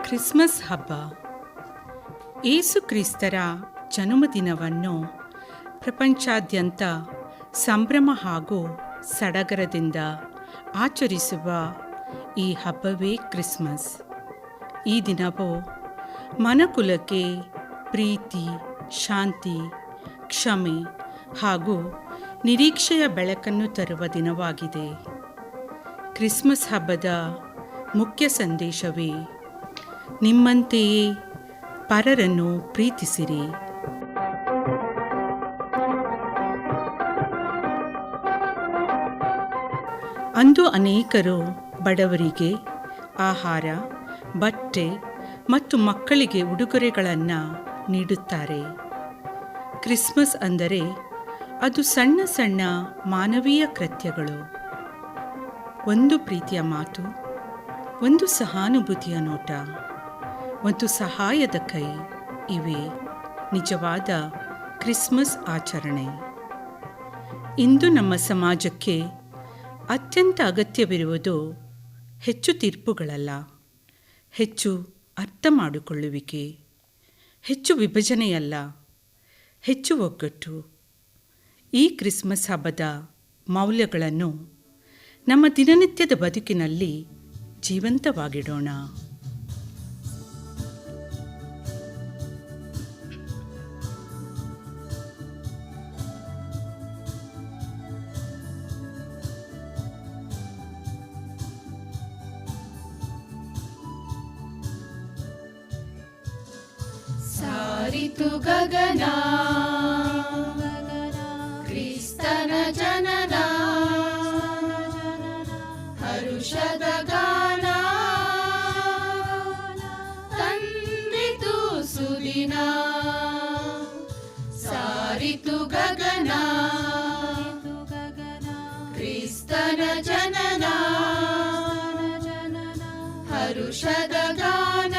Christmas ಹಬ್ಬ ಯೇಸು ಕ್ರಿಸ್ತರ ಜನ್ಮದಿನವನ್ನು ಪ್ರಪಂಚಾದ್ಯಂತ ಸಂಭ್ರಮ ಹಾಗೂ ಸಡಗರದಿಂದ ಆಚರಿಸುವ ಈ ಹಬ್ಬವೇ ಕ್ರಿಸ್ಮಸ್. ಈ ದಿನವು ಮನುಕುಲಕ್ಕೆ ಪ್ರೀತಿ, ಶಾಂತಿ, ಕ್ಷಮೆ ಹಾಗೂ ನಿರೀಕ್ಷೆಯ ಬೆಳಕನ್ನು ತರುವ ದಿನವಾಗಿದೆ. ಕ್ರಿಸ್ಮಸ್ ಹಬ್ಬದ ಮುಖ್ಯ ಸಂದೇಶವೇ ನಿಮ್ಮಂತೆಯೇ ಪರರನ್ನು ಪ್ರೀತಿಸಿರಿ. ಅಂದು ಅನೇಕರು ಬಡವರಿಗೆ ಆಹಾರ, ಬಟ್ಟೆ ಮತ್ತು ಮಕ್ಕಳಿಗೆ ಉಡುಗೊರೆಗಳನ್ನು ನೀಡುತ್ತಾರೆ. ಕ್ರಿಸ್ಮಸ್ ಅಂದರೆ ಅದು ಸಣ್ಣ ಸಣ್ಣ ಮಾನವೀಯ ಕೃತ್ಯಗಳು, ಒಂದು ಪ್ರೀತಿಯ ಮಾತು, ಒಂದು ಸಹಾನುಭೂತಿಯ ನೋಟ, ಒಂದು ಸಹಾಯದ ಕೈ ಇವೆ ನಿಜವಾದ ಕ್ರಿಸ್ಮಸ್ ಆಚರಣೆ. ಇಂದು ನಮ್ಮ ಸಮಾಜಕ್ಕೆ ಅತ್ಯಂತ ಅಗತ್ಯವಿರುವುದು ಹೆಚ್ಚು ತೀರ್ಪುಗಳಲ್ಲ, ಹೆಚ್ಚು ಅರ್ಥ ಮಾಡಿಕೊಳ್ಳುವಿಕೆ, ಹೆಚ್ಚು ವಿಭಜನೆಯಲ್ಲ, ಹೆಚ್ಚು ಒಗ್ಗಟ್ಟು. ಈ ಕ್ರಿಸ್ಮಸ್ ಹಬ್ಬದ ಮೌಲ್ಯಗಳನ್ನು ನಮ್ಮ ದಿನನಿತ್ಯದ ಬದುಕಿನಲ್ಲಿ ಜೀವಂತವಾಗಿಡೋಣ. ಸಾರಿತು ಗಗನ ಕ್ರಿಸ್ತನ ಜನನ, ಹರುಷದ ಗಾನ ತಂದಿತು ಸುದಿನ. ಸಾರಿತು ಗಗನ ಕ್ರಿಸ್ತನ ಜನನ, ಹರುಷದ ಗಾನ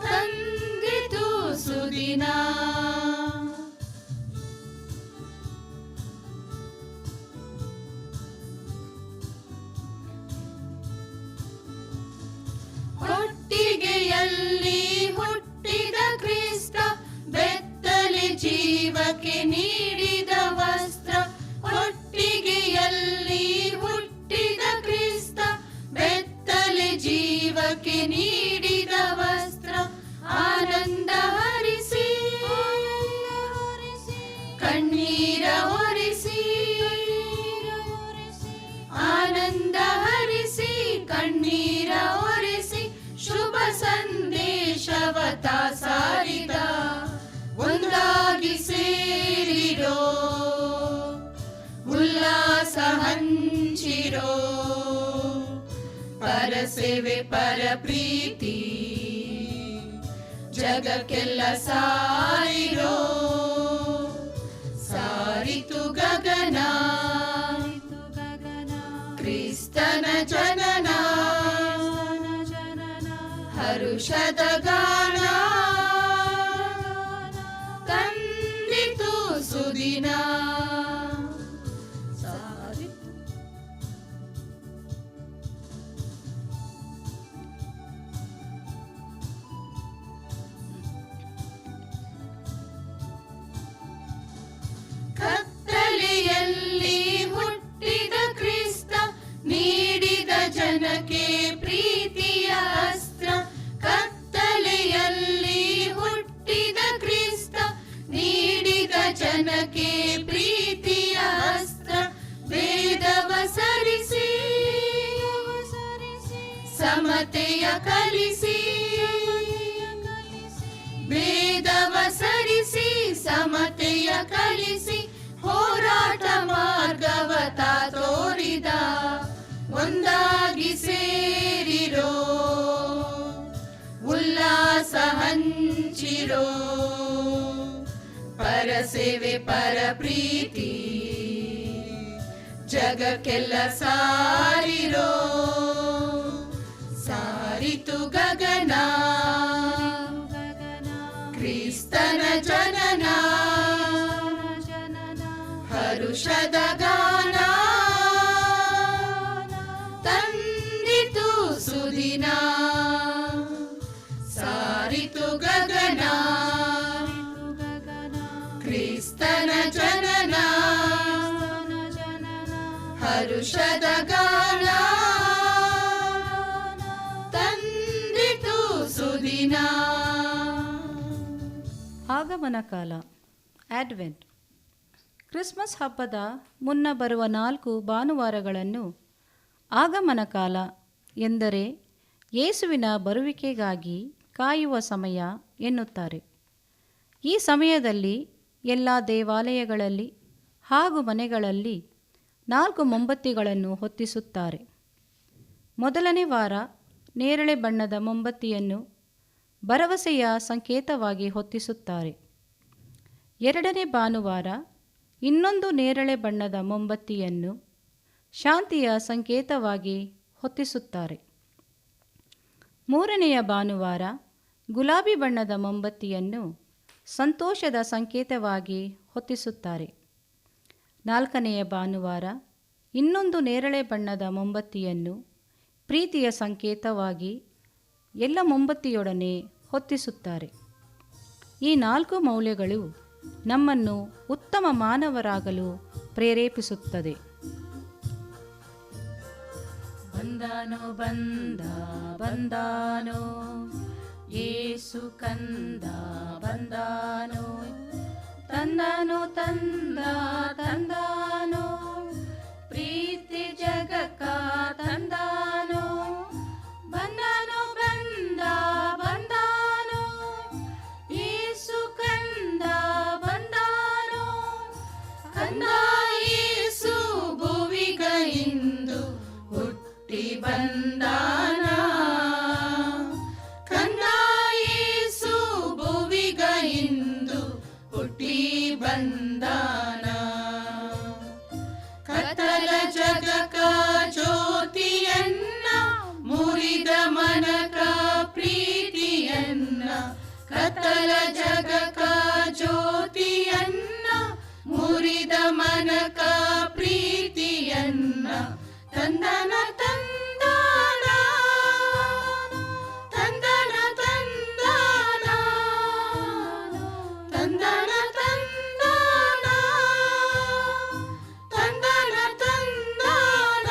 ತಂದಿತು ಸುದಿನ. ಕೊಟ್ಟಿಗೆಯಲ್ಲಿ ಹುಟ್ಟಿದ ಕ್ರಿಸ್ತ, ಬೆತ್ತಲೆ ಜೀವಕ್ಕೆ ನೀಡಿದ ವಸ್ತ್ರ. ಕೊಟ್ಟಿಗೆಯಲ್ಲಿ ಹುಟ್ಟಿದ ಕ್ರಿಸ್ತ, ಬೆತ್ತಲೆ ಜೀವಕ್ಕೆ ನೀಡಿದ ವಸ್ತ್ರ. ಆನಂದ ಹರಿಸಿ ಕಣ್ಣೀರ ಒರೆಸಿ, ಆನಂದ ಹರಿಸಿ ಕಣ್ಣೀರ ಒರೆಸಿ, ಶುಭ ಸಂದೇಶವತ ಸಾರಿದ. ಒಂದಾಗಿ ಸೇರಿರೋ, ಉಲ್ಲಾಸ ಹಂಚಿರೋ, ಪರಸೇವೆ ಪರ ಪ್ರೀತಿ ಜಗಕ್ಕೆಲ್ಲ ಸಾರಿರೋ. ಸಾರಿತು ಗಗನ ಕ್ರಿಸ್ತನ ಜನನ, ಹರುಷದ ಗಾನ ತಂದಿತು ಸುದಿನ. ಕತ್ತಲೆಯಲ್ಲಿ ಹುಟ್ಟಿದ ಕ್ರಿಸ್ತ, ನೀಡಿದ ಜನಕ್ಕೆ ಪ್ರೀತಿಯ ಅಸ್ತ್ರ. ಕತ್ತಲೆಯಲ್ಲಿ ಹುಟ್ಟಿದ ಕ್ರಿಸ್ತ, ನೀಡಿದ ಜನಕ್ಕೆ ಪ್ರೀತಿಯ ಅಸ್ತ್ರ. ವೇದವ ಸರಿಸಿ ಸಮತೆಯ ಕಲಿಸಿ, ವೇದವ ಸರಿಸಿ ಸಮತೆಯ ಕಲಿಸಿ, ಹೋರಾಟ ಮಾರ್ಗವತ ತೋರಿದ. ಒಂದಾಗಿ ಸೇರಿರೋ, ಉಲ್ಲಾಸ ಹಂಚಿರೋ, ಪರಸೇವೆ ಪರ ಪ್ರೀತಿ ಜಗಕ್ಕೆಲ್ಲ ಸಾರಿರೋ. ಸಾರಿತು ಗಗನ ಕ್ರಿಸ್ತನ ಜನನ, ಹರುಷದ ಗಾನ ತಂದಿತು ಸುದಿನ. ಸಾರಿತು ಗಗನ ಕ್ರಿಸ್ತನ ಜನನ, ಹರುಷದ ಗಾನ ತಂದಿತು ಸುದಿನ. ಆಗಮನ ಕಾಲ, ಆಡ್ವೆಂಟ್. ಕ್ರಿಸ್ಮಸ್ ಹಬ್ಬದ ಮುನ್ನ ಬರುವ 4 ಭಾನುವಾರಗಳನ್ನು ಆಗಮನ ಕಾಲ ಎಂದರೆ ಯೇಸುವಿನ ಬರುವಿಕೆಗಾಗಿ ಕಾಯುವ ಸಮಯ ಎನ್ನುತ್ತಾರೆ. ಈ ಸಮಯದಲ್ಲಿ ಎಲ್ಲ ದೇವಾಲಯಗಳಲ್ಲಿ ಹಾಗೂ ಮನೆಗಳಲ್ಲಿ 4 ಮೊಂಬತ್ತಿಗಳನ್ನು ಹೊತ್ತಿಸುತ್ತಾರೆ. ಮೊದಲನೇ ವಾರ ನೇರಳೆ ಬಣ್ಣದ ಮೊಂಬತ್ತಿಯನ್ನು ಭರವಸೆಯ ಸಂಕೇತವಾಗಿ ಹೊತ್ತಿಸುತ್ತಾರೆ. ಎರಡನೇ ಭಾನುವಾರ ಇನ್ನೊಂದು ನೇರಳೆ ಬಣ್ಣದ ಮೊಂಬತ್ತಿಯನ್ನು ಶಾಂತಿಯ ಸಂಕೇತವಾಗಿ ಹೊತ್ತಿಸುತ್ತಾರೆ. ಮೂರನೆಯ ಭಾನುವಾರ ಗುಲಾಬಿ ಬಣ್ಣದ ಮೊಂಬತ್ತಿಯನ್ನು ಸಂತೋಷದ ಸಂಕೇತವಾಗಿ ಹೊತ್ತಿಸುತ್ತಾರೆ. ನಾಲ್ಕನೆಯ ಭಾನುವಾರ ಇನ್ನೊಂದು ನೇರಳೆ ಬಣ್ಣದ ಮೊಂಬತ್ತಿಯನ್ನು ಪ್ರೀತಿಯ ಸಂಕೇತವಾಗಿ ಎಲ್ಲ ಮೊಂಬತ್ತಿಯೊಡನೆ ಹೊತ್ತಿಸುತ್ತಾರೆ. ಈ 4 ಮೌಲ್ಯಗಳು ನಮ್ಮನ್ನು ಉತ್ತಮ ಮಾನವರಾಗಲು ಪ್ರೇರೇಪಿಸುತ್ತದೆ. ಬಂದಾನೋ ಬಂದ ಬಂದಾನೋ ಯೇಸು ಕಂದ ಬಂದಾನೋ, ತಂದಾನೋ ತಂದ ತಂದಾನೋ ಪ್ರೀತಿ ಜಗಕ್ಕ ತಂದಾನೋ. ಬಂದಾನೋ ಬಂದ ಬಂದಾನೋ ಯೇಸು ಕಂದ ಬಂದಾನೋ, ಕಂದ ಯೇಸು ಭುವಿಗ ಇಂದು ಹುಟ್ಟಿ ಬಂದಾನ. ಕಂದ ಯೇಸು ಭುವಿಗ ಇಂದು ಹುಟ್ಟಿ ಬಂದಾನ. ಕತ್ತಲ ಜಗಕ ಜ್ಯೋತಿಯನ್ನ ಮುರಿದ ಮನಕ ಪ್ರೀತಿಯನ್ನ, ಕತ್ತಲ ಜಗಕ ಜ್ಯೋತಿಯನ್ನ ಮುರಿದ ಮನಕ ಪ್ರೀತಿಯನ್ನ ತಂದನ ತಂದಾನ, ತಂದನ ತಂದಾನ, ತಂದನ ತಂದಾನ, ತಂದನ ತಂದಾನ.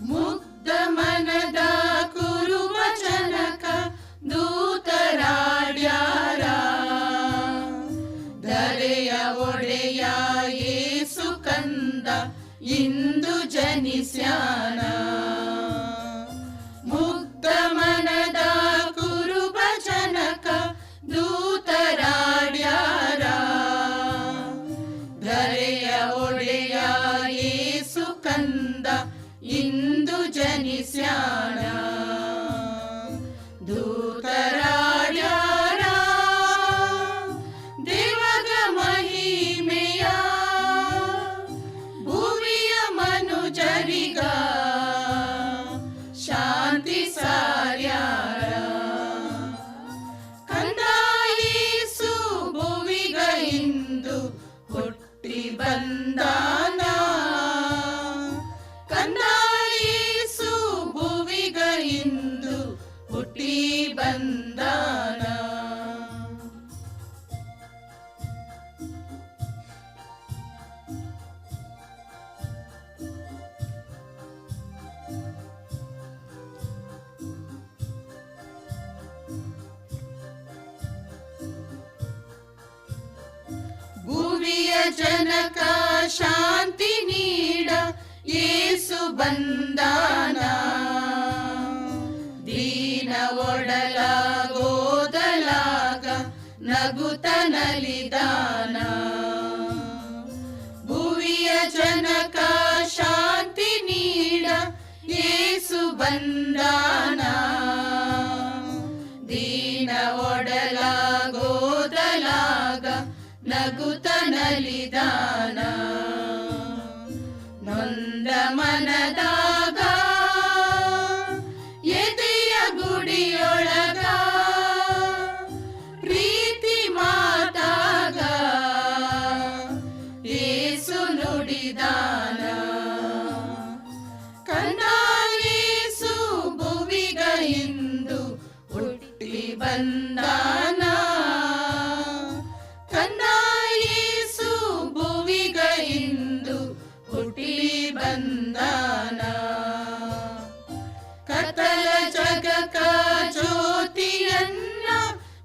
ಮುಗ್ಧ ಮನದ ಕುರುವಚನಕ ದೂತರಾಡ್ಯಾರ, ಧರೆಯ ಒಡೆಯ ಯೇಸು ಕಂದ ಇಂದು ಜನಿಸ್ಯಾನ. ಮುಗ್ಧ ಮನದ ಕುರುವಚನಕ ದೂತರಾಡ್ಯಾರ, ಧರೆಯ ಒಡೆಯ ಯೇಸು ಕಂದ ಇಂದು ಜನಿಸ್ಯಾನ. ದೂತರಾಡ್ಯಾರ ದೇವಗ ಮಹಿಮೆಯ, ಭುವಿಯ ಮನುಜರಿಗ ಶಾಂತಿ ಸಾರ್ಯಾರ. ಕಂದ ಯೇಸು ಭುವಿಗ ಇಂದು ಹುಟ್ಟಿ ಬಂದಾನ. ಕಂದ ಯೇಸು ಭುವಿಗ ಇಂದು ಹುಟ್ಟಿ ಬಂದಾನ. ಭುವಿಯ ಜನಕ ಶಾಂತಿ ನೀಡ ಯೇಸು ಬಂದಾನ. ಒಡಲಾಗೋದಲಾಗ ನಗುತ್ತ ನಲಿದಾನ. ಭುವಿಯ ಜನಕ ಶಾಂತಿ ನೀಡ ಯೇಸು ಬಂದಾನ. ದೀನ ಒಡಲಾಗೋದಲಾಗ ನಗುತ್ತ ನಲಿದಾನ. ನೊಂದ ಮನದಾಗ ಎದೆಯ ಗುಡಿಯೊಳಗ ಪ್ರೀತಿ ಮಾತಾಗ ಯೇಸು ನುಡಿದಾನ. ಕನ್ನ ಯೇಸು ಭುವಿಗ ಇಂದು ಹುಟ್ಟಿ ಬಂದಾನ. ಕನ್ನ ಯೇಸು ಭುವಿಗ ಇಂದು ಹುಟ್ಟಿ ಬಂದಾನ. ಕತ್ತಲ ಜಗಕ ಜ್ಯೋತಿಯನ್ನ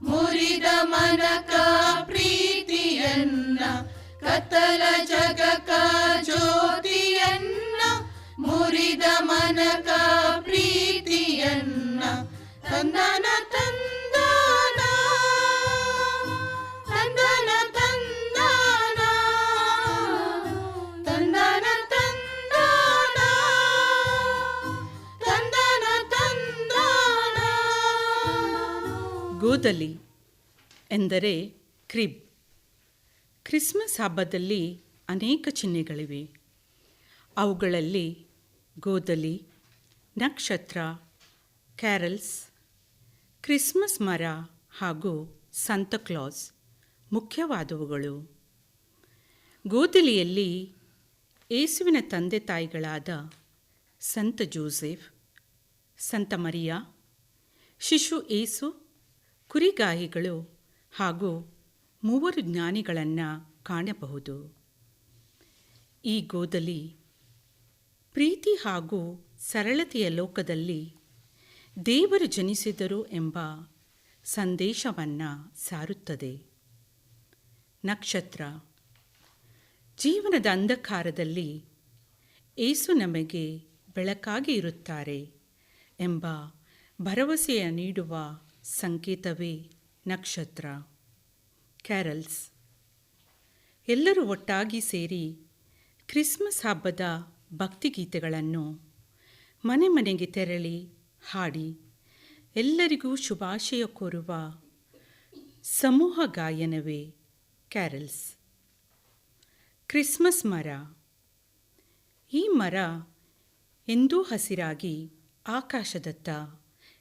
ಮುರಿದ ಮನಕ ಪ್ರೀತಿಯನ್ನ. ಕತ್ತಲ ಜಗಕ ಜ್ಯೋತಿಯನ್ನ ಮುರಿದ ಮನಕ ಪ್ರೀತಿಯನ್ನ. ತಂದನ ತಂದಾನ ತಂದನ ತಂದಾನ ತಂದನ ತಂದಾನ ತಂದನ ತಂದಾನ. ಗೋದಲಿ ಎಂದರೆ ಕ್ರಿಬ್. ಕ್ರಿಸ್ಮಸ್ ಹಬ್ಬದಲ್ಲಿ ಅನೇಕ ಚಿಹ್ನೆಗಳಿವೆ. ಅವುಗಳಲ್ಲಿ ಗೋದಲಿ, ನಕ್ಷತ್ರ, ಕ್ಯಾರಲ್ಸ್, ಕ್ರಿಸ್ಮಸ್ ಮರ ಹಾಗೂ ಸಂತಕ್ಲಾಸ್ ಮುಖ್ಯವಾದವುಗಳು. ಗೋದಲಿಯಲ್ಲಿ ಯೇಸುವಿನ ತಂದೆ ತಾಯಿಗಳಾದ ಸಂತ ಜೋಸೆಫ್, ಸಂತ ಮರಿಯಾ, ಶಿಶು ಯೇಸು, ಕುರಿಗಾಹಿಗಳು ಹಾಗೂ 3 ಜ್ಞಾನಿಗಳನ್ನು ಕಾಣಬಹುದು. ಈ ಗೋದಲಿ ಪ್ರೀತಿ ಹಾಗೂ ಸರಳತೆಯ ಲೋಕದಲ್ಲಿ ದೇವರು ಜನಿಸಿದರು ಎಂಬ ಸಂದೇಶವನ್ನು ಸಾರುತ್ತದೆ. ನಕ್ಷತ್ರ ಜೀವನದ ಅಂಧಕಾರದಲ್ಲಿ ಯೇಸು ನಮಗೆ ಬೆಳಕಾಗಿ ಇರುತ್ತಾರೆ ಎಂಬ ಭರವಸೆಯ ನೀಡುವ ಸಂಕೇತವೇ ನಕ್ಷತ್ರ. ಕ್ಯಾರಲ್ಸ್ ಎಲ್ಲರೂ ಒಟ್ಟಾಗಿ ಸೇರಿ ಕ್ರಿಸ್ಮಸ್ ಹಬ್ಬದ ಭಕ್ತಿಗೀತೆಗಳನ್ನು ಮನೆ ಮನೆಗೆ ತೆರಳಿ ಹಾಡಿ ಎಲ್ಲರಿಗೂ ಶುಭಾಶಯ ಕೋರುವ ಸಮೂಹ ಗಾಯನವೇ ಕ್ಯಾರಲ್ಸ್. ಕ್ರಿಸ್ಮಸ್ ಮರ. ಈ ಮರ ಎಂದೂ ಹಸಿರಾಗಿ ಆಕಾಶದತ್ತ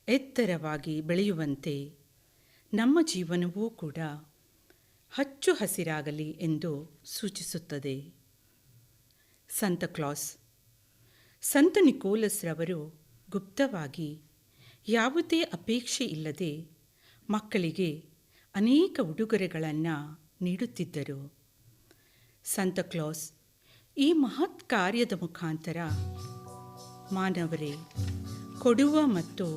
ಎತ್ತರವಾಗಿ ಬೆಳೆಯುವಂತೆ ನಮ್ಮ ಜೀವನವೂ ಕೂಡ ಹಚ್ಚು ಹಸಿರಾಗಲಿ ಎಂದು ಸೂಚಿಸುತ್ತದೆ. ಸಂತಕ್ಲಾಸ್. ಸಂತ ನಿಕೋಲಸ್ ರವರು ಗುಪ್ತವಾಗಿ ಯಾವುದೇ ಅಪೇಕ್ಷೆ ಇಲ್ಲದೆ ಮಕ್ಕಳಿಗೆ ಅನೇಕ ಉಡುಗೊರೆಗಳನ್ನು ನೀಡುತ್ತಿದ್ದರು. ಸಂತಕ್ಲಾಸ್ ಈ ಮಹತ್ ಕಾರ್ಯದ ಮುಖಾಂತರ ಮಾನವರೇ ಕೊಡುವ ಮತ್ತು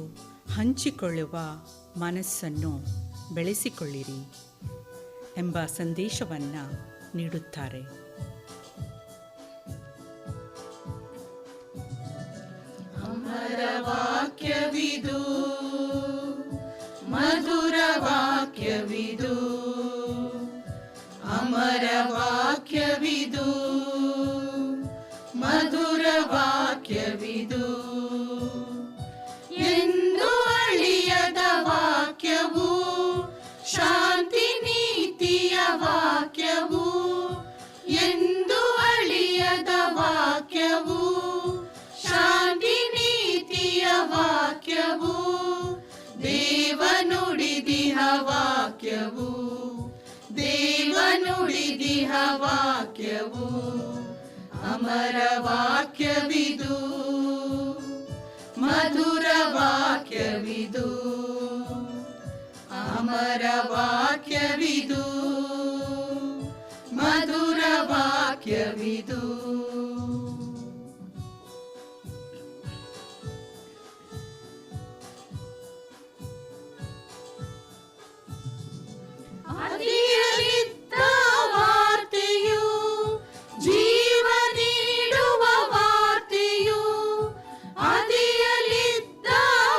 ಹಂಚಿಕೊಳ್ಳುವ ಮನಸ್ಸನ್ನು ಬೆಳೆಸಿಕೊಳ್ಳಿರಿ ಎಂಬ ಸಂದೇಶವನ್ನು ನೀಡುತ್ತಾರೆ. ಅಮರ ವಾಕ್ಯವಿದು, ಮಧುರ ವಾಕ್ಯವಿದು, ಅಮರ ವಾಕ್ಯವಿದು, ಮಧುರ ವಾಕ್ಯವಿದು. ಎಂದು ಅಳಿಯದ ವಾಕ್ಯವು, ಶಾಂತಿ ನೀತಿಯ ವಾಕ್ಯವು. ಎಂದು ಅಳಿಯದ ವಾಕ್ಯವು, ಶಾಂತಿ ನೀತಿಯ ವಾಕ್ಯವು. ದೇವನುಡಿದಿಹ ವಾಕ್ಯವು, ದೇವನುಡಿದಿಹ ವಾಕ್ಯವು. ಅಮರ ವಾಕ್ಯವಿದು, ಮಧುರ ವಾಕ್ಯವಿದು, ಅಮರ ವಾಕ್ಯವಿದು, ಮಧುರ ವಾಕ್ಯವಿದು. ಆದಿಯಲ್ಲಿದ್ದ ವಾರ್ತೆಯು, ಜೀವ ನೀಡುವ ವಾರ್ತೆಯು. ಆದಿಯಲ್ಲಿದ್ದ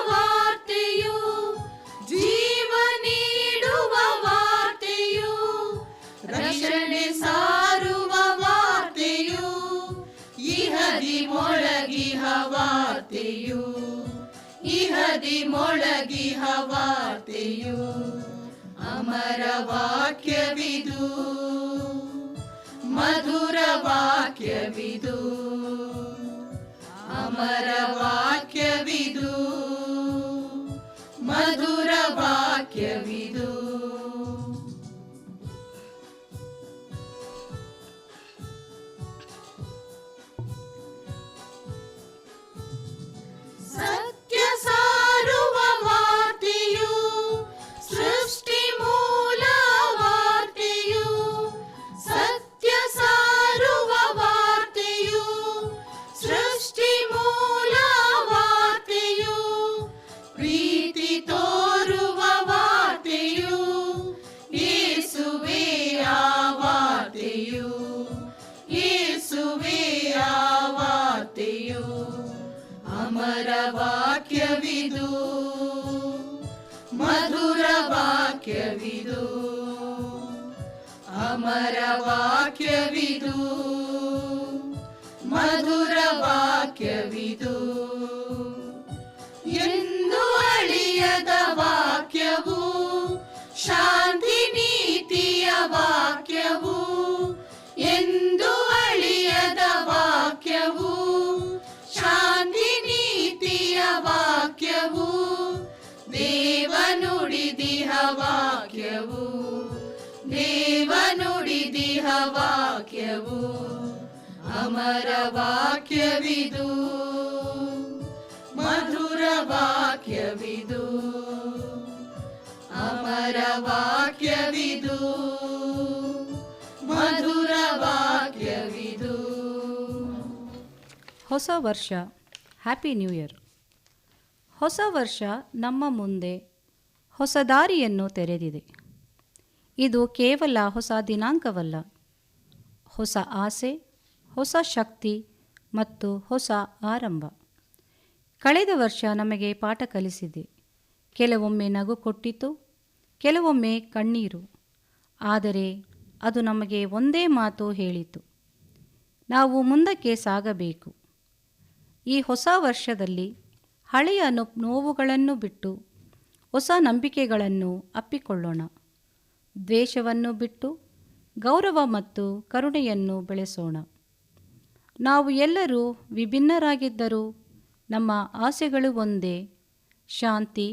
ವಾರ್ತೆಯು, ಇಹದಿ ಮೊಳಗಿಹ ವಾರ್ತೆಯು ಅಮರ ವಾಕ್ಯವಿದು, ಮಧುರ ವಾಕ್ಯವಿದು, ಅಮರ ವಾಕ್ಯವಿದು, ಮಧುರ ವಾಕ್ಯವಿದು. ಸತ್ಯ ಸಾರುವ ವಾರ್ತೆಯು, ಸೃಷ್ಟಿ ಮೂಲ ವಾರ್ತೆಯು, ಸತ್ಯ ಸಾರುವ ವಾರ್ತೆಯು, ಸೃಷ್ಟಿ ಮೂಲ ವಾರ್ತೆಯು, ಪ್ರೀತಿ ತೋರುವ ವಾರ್ತೆಯು, ಯೇಸುವೇ ಆ ವಾರ್ತೆಯು, ಯೇಸುವೇ ಆ ವಾರ್ತೆಯು. ಅಮರ ವಾಕ್ಯವಿದು, ಮಧುರ ವಾಕ್ಯವಿದು, ಅಮರ ವಾಕ್ಯವಿದು, ಮಧುರ ವಾಕ್ಯವಿದು. ಎಂದು ಅಳಿಯದ ವಾಕ್ಯವು, ಶಾಂತಿ ನೀತಿಯ ವಾಕ್ಯವು, ಎಂದು ಅಳಿಯದ ವಾಕ್ಯವು, ಶಾಂತಿ ನೀತಿಯ ವಾಕ್ಯವು, ದೇವನುಡಿದಿಹ ವಾಕ್ಯವು, ದೇವನುಡಿದಿಹ ವಾಕ್ಯವು. ಅಮರ ವಾಕ್ಯವಿದು, ಮಧುರ ವಾಕ್ಯವಿದು, ಅಮರ ವಾಕ್ಯವಿದು, ಮಧುರ ವಾಕ್ಯವಿದು. ಹೊಸ ವರ್ಷ, ಹ್ಯಾಪಿ ನ್ಯೂ ಇಯರ್. ಹೊಸ ವರ್ಷ ನಮ್ಮ ಮುಂದೆ ಹೊಸ ದಾರಿಯನ್ನು ತೆರೆದಿದೆ. ಇದು ಕೇವಲ ಹೊಸ ದಿನಾಂಕವಲ್ಲ, ಹೊಸ ಆಸೆ, ಹೊಸ ಶಕ್ತಿ ಮತ್ತು ಹೊಸ ಆರಂಭ. ಕಳೆದ ವರ್ಷ ನಮಗೆ ಪಾಠ ಕಲಿಸಿದೆ. ಕೆಲವೊಮ್ಮೆ ನಗು ಕೊಟ್ಟಿತು, ಕೆಲವೊಮ್ಮೆ ಕಣ್ಣೀರು. ಆದರೆ ಅದು ನಮಗೆ ಒಂದೇ ಮಾತು ಹೇಳಿತು: ನಾವು ಮುಂದಕ್ಕೆ ಸಾಗಬೇಕು. ಈ ಹೊಸ ವರ್ಷದಲ್ಲಿ ಹಳೆಯ ನೋವುಗಳನ್ನು ಬಿಟ್ಟು ಹೊಸ ನಂಬಿಕೆಗಳನ್ನು ಅಪ್ಪಿಕೊಳ್ಳೋಣ. ದ್ವೇಷವನ್ನು ಬಿಟ್ಟು ಗೌರವ ಮತ್ತು ಕರುಣೆಯನ್ನು ಬೆಳೆಸೋಣ. ನಾವು ಎಲ್ಲರೂ ವಿಭಿನ್ನರಾಗಿದ್ದರೂ ನಮ್ಮ ಆಸೆಗಳು ಒಂದೇ: ಶಾಂತಿ,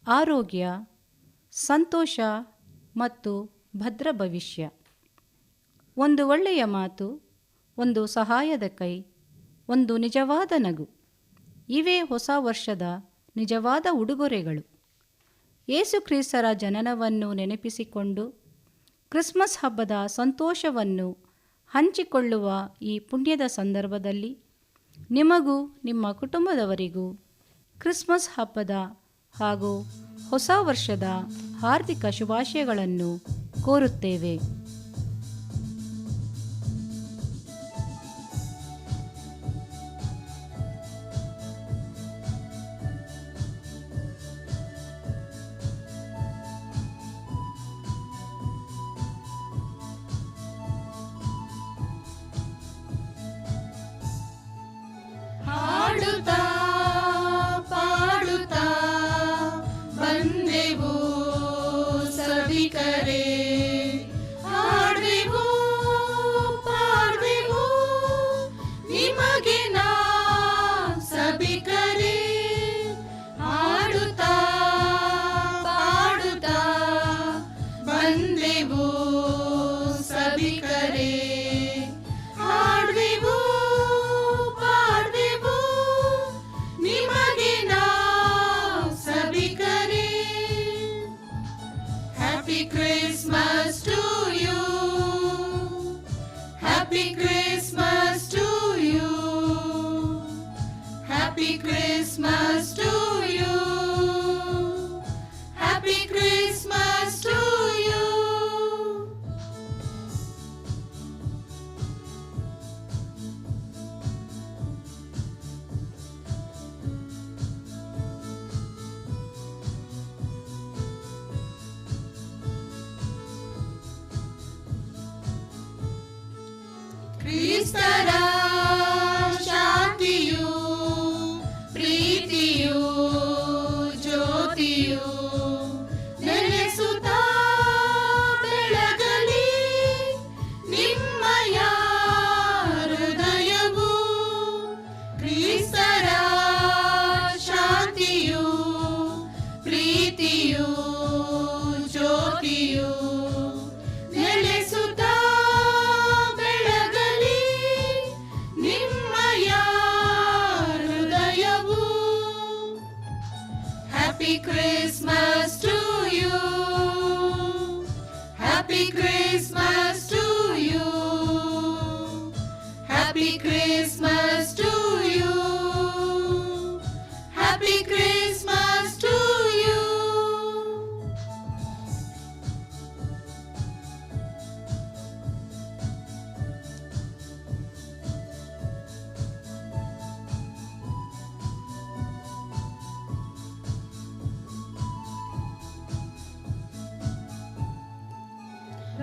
ಆರೋಗ್ಯ, ಸಂತೋಷ ಮತ್ತು ಭದ್ರ ಭವಿಷ್ಯ. ಒಂದು ಒಳ್ಳೆಯ ಮಾತು, ಒಂದು ಸಹಾಯದ ಕೈ, ಒಂದು ನಿಜವಾದ ನಗು. ಇವೇ ಹೊಸ ವರ್ಷದ ನಿಜವಾದ ಉಡುಗೊರೆಗಳು. ಯೇಸು ಕ್ರಿಸ್ತರ ಜನನವನ್ನು ನೆನಪಿಸಿಕೊಂಡು ಕ್ರಿಸ್ಮಸ್ ಹಬ್ಬದ ಸಂತೋಷವನ್ನು ಹಂಚಿಕೊಳ್ಳುವ ಈ ಪುಣ್ಯದ ಸಂದರ್ಭದಲ್ಲಿ ನಿಮಗೂ ನಿಮ್ಮ ಕುಟುಂಬದವರಿಗೂ ಕ್ರಿಸ್ಮಸ್ ಹಬ್ಬದ ಹಾಗೂ ಹೊಸ ವರ್ಷದ ಹಾರ್ದಿಕ ಶುಭಾಶಯಗಳನ್ನು ಕೋರುತ್ತೇವೆ. ಹಾಡುತ್ತಾ ಪಾಡುತ್ತಾ ಬಂದೆವು ಸಭಿಕರೇ, ಹಾಡುವೆವು ಪಾಡುವೆವು ನಿಮಗೆ ನಾ ಸಭಿಕರೇ. ಹಾಡುತ್ತಾ ಪಾಡುತ್ತಾ ಬಂದೆವು ಸಭಿಕರೇ, ಹಾಡುವೆವು ಪಾಡುವೆವು ನಿಮಗೆ ನಾ ಸಭಿಕರೇ. Happy Christmas to you, happy Christmas to you, happy Christmas to you, happy Christmas to you. ಕ್ರಿಸ್ತರ ಶಾಂತಿಯು ಪ್ರೀತಿಯು Happy Christmas to you. Happy Christmas to you. Happy Christmas to you. Happy Christmas to you.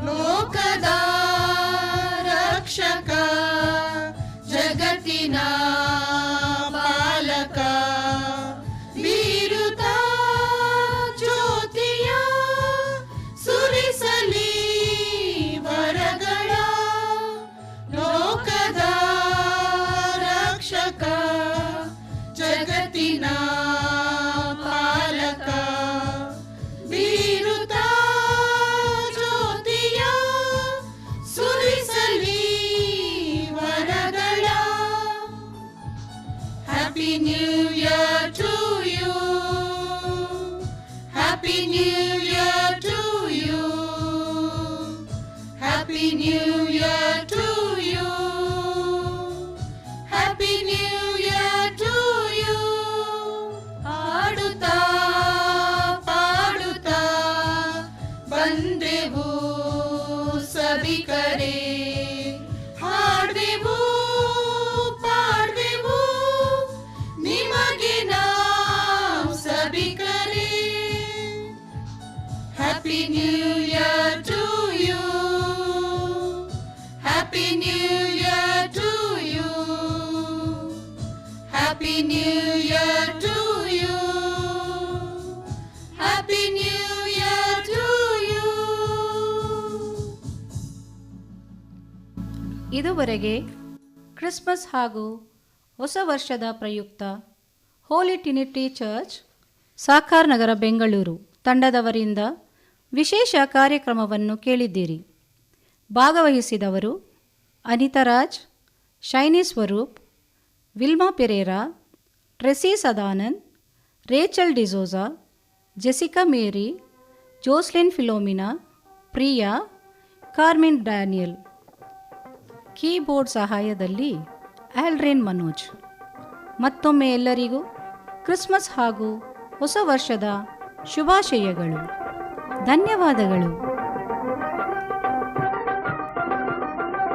ಲೋಕದ ರಕ್ಷಕ ಜಗತ್ತಿನ ಪಾಲಕ ಬೀರುತ್ತ ಜ್ಯೋತಿಯ ಸುರಿಸಲಿ ವರಗಳ ಲೋಕದ ರಕ್ಷಕ ಜಗತ್ತಿನ ಪಾಲಕ ಬೀರುತ್ತ ಜ್ಯೋತಿಯ ಸುರಿಸಲಿ ವರಗಳ happy new year to you. Happy new year to you. Happy new year to you. Happy new year to you. ಹಾಡುತ್ತಾ ಪಾಡುತ್ತಾ ಬಂದೆವು ಸಭಿಕರೇ, ಹಾಡ್ದೆವು ಪಾಡ್ದೆವು ನಿಮಗೆ ನಾವು ಸಭಿಕರೇ. Happy new year to you. Happy new year to you. Happy new year to you. Happy new year to you. ಇದುವರೆಗೆ ಕ್ರಿಸ್ಮಸ್ ಹಾಗೂ ಹೊಸ ವರ್ಷದ ಪ್ರಯುಕ್ತ holy trinity church Sakar Nagar Bengaluru ತಂಡದವರಿಂದ ವಿಶೇಷ ಕಾರ್ಯಕ್ರಮವನ್ನು ಕೇಳಿದ್ದೀರಿ. ಭಾಗವಹಿಸಿದವರು ಅನಿತಾ ರಾಜ್, ಶೈನಿ ಸ್ವರೂಪ್, ವಿಲ್ಮಾ ಪೆರೇರಾ, ಟ್ರೆಸಿ ಸದಾನಂದ್, ರೇಚಲ್ ಡಿಸೋಜಾ, ಜೆಸಿಕಾ ಮೇರಿ, ಜೋಸ್ಲಿನ್ ಫಿಲೋಮಿನಾ, ಪ್ರಿಯಾ, ಕಾರ್ಮಿನ್ ಡ್ಯಾನಿಯಲ್. ಕೀಬೋರ್ಡ್ ಸಹಾಯದಲ್ಲಿ ಆಲ್ಡ್ರಿನ್ ಮನೋಜ್. ಮತ್ತೊಮ್ಮೆ ಎಲ್ಲರಿಗೂ ಕ್ರಿಸ್ಮಸ್ ಹಾಗೂ ಹೊಸ ವರ್ಷದ ಶುಭಾಶಯಗಳು. ಧನ್ಯವಾದಗಳು.